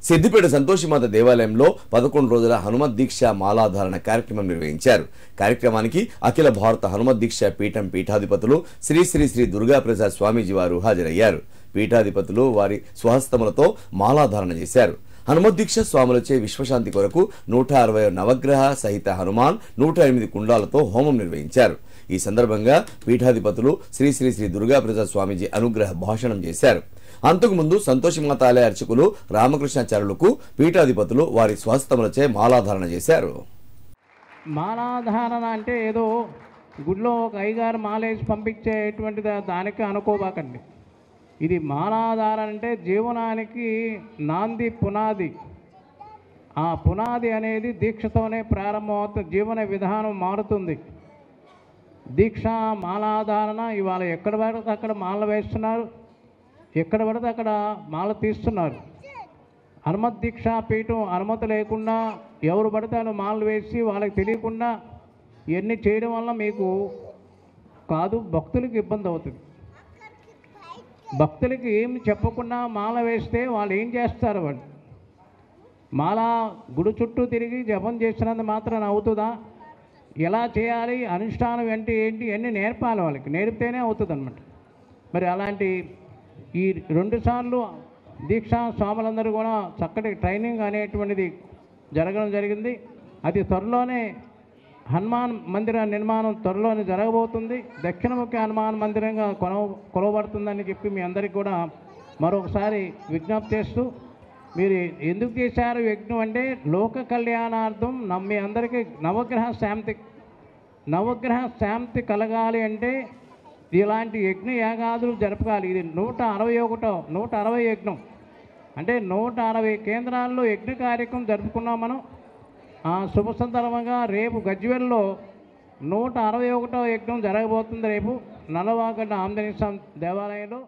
సిద్దిపేట సంతోషిమాత దేవాలయంలో 11 రోజుల హనుమత్ దీక్ష మాలాధారణ కార్యక్రమం నిర్వహించారు. కార్యక్రమానికి అఖిల భారత హనుమత్ దీక్ష పీఠం పీఠాధిపతులు శ్రీ శ్రీ శ్రీ దుర్గా ప్రసాద్ స్వామీజీ వారు హాజరయ్యారు. పీఠాధిపతులు వారి స్వహస్తములతో మాలాధారణ చేశారు. హనుమత్ దీక్ష స్వాములచే విశ్వశాంతి కొరకు 160 నవగ్రహ సహిత హనుమాన్ 108 కుండాలతో హోమం నిర్వహించారు. ఈ సందర్భంగా పీఠాధిపతులు శ్రీ శ్రీ శ్రీ దుర్గా ప్రసాద్ స్వామీజీ అనుగ్రహ భాషణం చేశారు. అంతకుముందు సంతోషిమాతాలయ అర్చకులు రామకృష్ణాచార్యులకు పీఠాధిపతులు వారి స్వహస్తములచే మాలాధారణ చేశారు. మాలాధారణ అంటే ఏదో గుడిలో ఒక అయ్యగారు మాలేసి పంపించేటువంటి దానికి అనుకోబాకండి. ఇది మాలాధారణ అంటే జీవనానికి నాంది పునాది. ఆ పునాది అనేది దీక్షతోనే ప్రారంభమవుతుంది. జీవన విధానం మారుతుంది. దీక్ష మాలాధారణ ఇవాళ ఎక్కడ పడితే అక్కడ మాల వేస్తున్నారు, ఎక్కడ పడితే అక్కడ మాల తీస్తున్నారు. హనుమత్ దీక్షా పీఠం అనుమతి లేకుండా ఎవరు పడితే వాళ్ళు మాలలు వేసి వాళ్ళకి తెలియకుండా ఇవన్నీ చేయడం వల్ల మీకు కాదు, భక్తులకు ఇబ్బంది అవుతుంది. భక్తులకి ఏమి చెప్పకుండా మాల వేస్తే వాళ్ళు ఏం చేస్తారు? వాళ్ళు మాల గుడి చుట్టూ తిరిగి జపం చేసినంత మాత్రాన అవుతుందా? ఎలా చేయాలి, అనుష్ఠానం అంటే ఏంటి అన్నీ నేర్పాలి. వాళ్ళకి నేర్పితేనే అవుతుంది అన్నమాట. మరి అలాంటి ఈ 2 సార్లు దీక్షా స్వాములందరూ కూడా చక్కటి ట్రైనింగ్ అనేటువంటిది జరగడం జరిగింది. అది త్వరలోనే హనుమాన్ మందిర నిర్మాణం త్వరలోనే జరగబోతుంది. దక్షిణముఖి హనుమాన్ మందిరంగా కొలవబడుతుందని చెప్పి మీ అందరికీ కూడా మరొకసారి విజ్ఞప్తి చేస్తూ, మీరు ఎందుకు చేశారు యజ్ఞం అంటే లోక కళ్యాణార్థం మీ అందరికీ నవగ్రహ శాంతి కలగాలి అంటే ఇలాంటి యజ్ఞ యాగాదులు జరపాలి. ఇది 160 యజ్ఞం అంటే 160 కేంద్రాల్లో యజ్ఞ కార్యక్రమం జరుపుకున్నాం మనం. ఆ శుభ సందర్భంగా రేపు గజ్వేల్లో 161వ యజ్ఞం జరగబోతుంది. రేపు నల్లవాగడ్డ ఆంజనేయ స్వామి దేవాలయంలో.